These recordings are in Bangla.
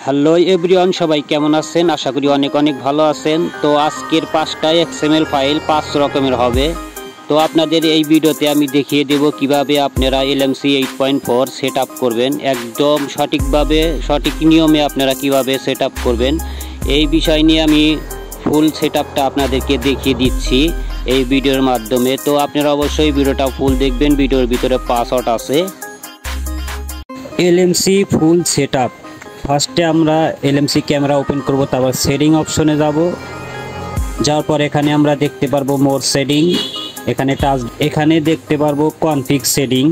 হ্যালো এভরিওয়ান, সবাই কেমন আছেন? আশা করি অনেক অনেক ভালো আছেন। তো আজকের 5টা XML ফাইল 5 রকমের হবে। তো আপনাদের এই ভিডিওতে আমি দেখিয়ে দেব কিভাবে আপনারা LMC 8.4 সেট আপ করবেন, একদম সঠিকভাবে সঠিক নিয়মে আপনারা কিভাবে সেট আপ করবেন এই বিষয় নিয়ে আমি ফুল সেট আপটা আপনাদেরকে দেখিয়ে দিচ্ছি এই ভিডিওর মাধ্যমে। তো আপনারা অবশ্যই ভিডিওটা ফুল দেখবেন, ভিডিওর ভিতরে পাসওয়ার্ড আছে। LMC ফুল সেট আপ, ফার্স্টে আমরা LMC ক্যামেরা ওপেন করব, তারপর সেটিং অপশনে যাব। যাওয়ার পর এখানে আমরা দেখতে পারবো মোর সেটিং, এখানে দেখতে পারবো কনফিগ সেটিং,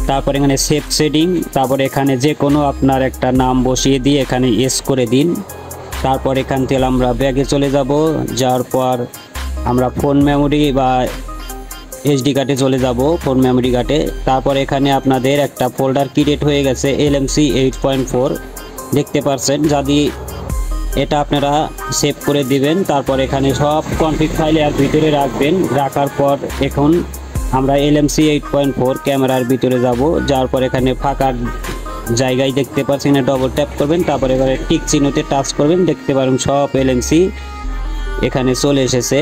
তারপর এখানে সেভ সেটিং, তারপর এখানে যে কোনো আপনার একটা নাম বসিয়ে দিয়ে এখানে এস করে দিন। তারপর এখান থেকে আমরা ব্যাগে চলে যাব। যাওয়ার পর আমরা ফোন মেমোরি বা SD কার্ডে চলে যাব, ফোন মেমোরি কার্ডে। তারপর এখানে আপনাদের একটা ফোল্ডার ক্রিয়েট হয়ে গেছে LMC 8.4 দেখতে পাচ্ছেন, যদি এটা আপনারা সেভ করে দিবেন। তারপর এখানে সব কনফিগ ফাইল এর ভিতরে রাখবেন। রাখার পর এখন আমরা LMC 8.4 ক্যামেরার ভিতরে যাব। যাওয়ার পর এখানে ফাঁকা জায়গায় দেখতে পাচ্ছেন, ডবল ট্যাপ করবেন, তারপরে এবারে টিক চিহ্নতে টাচ করবেন, দেখতে পারেন সব LMC এখানে চলে এসেছে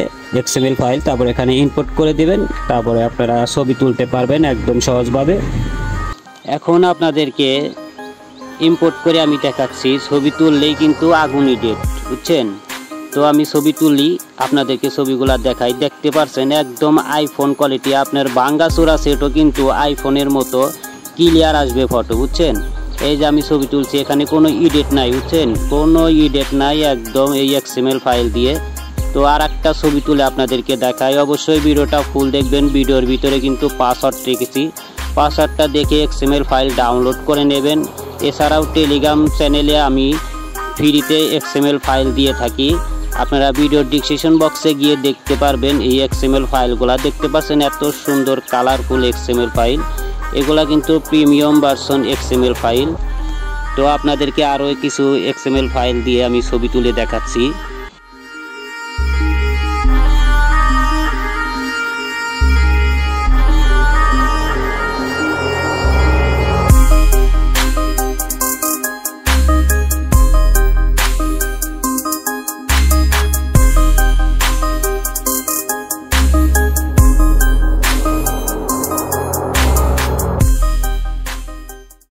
XML ফাইল। তারপর এখানে ইনপুট করে দিবেন, তারপরে আপনারা ছবি তুলতে পারবেন একদম সহজভাবে। এখন আপনাদেরকে ইম্পোর্ট করে আমি দেখাচ্ছি, ছবি তুললেই কিন্তু আগুনই ডেট, বুঝছেন? তো আমি ছবি তুলি, আপনাদেরকে ছবিগুলো দেখাই। দেখতে পাচ্ছেন একদম আইফোন কোয়ালিটি, আপনার ভাঙ্গাচোরা সেটও কিন্তু আইফোনের মতো ক্লিয়ার আসবে ফটো, বুঝছেন? এই যে আমি ছবি তুলছি, এখানে কোনো ইডিট নাই, বুঝছেন? কোনো ইডিট নাই, একদম এই XML ফাইল দিয়ে। তো আর একটা ছবি তুলে আপনাদেরকে দেখাই, অবশ্যই ভিডিওটা ফুল দেখবেন। ভিডিওর ভিতরে কিন্তু পাসওয়ার্ড রেখেছি, পাসওয়ার্ডটা দেখে XML ফাইল ডাউনলোড করে নেবেন। এছাড়াও টেলিগ্রাম চ্যানেলে আমি ফ্রিতে XML ফাইল দিয়ে থাকি, আপনারা ভিডিওর ডিসক্রিপশন বক্সে গিয়ে দেখতে পারবেন। এই XML ফাইলগুলা দেখতে পাচ্ছেন, এত সুন্দর কালারফুল XML ফাইল, এগুলা কিন্তু প্রিমিয়াম ভার্সন XML ফাইল। তো আপনাদেরকে আরও কিছু XML ফাইল দিয়ে আমি ছবি তুলে দেখাচ্ছি।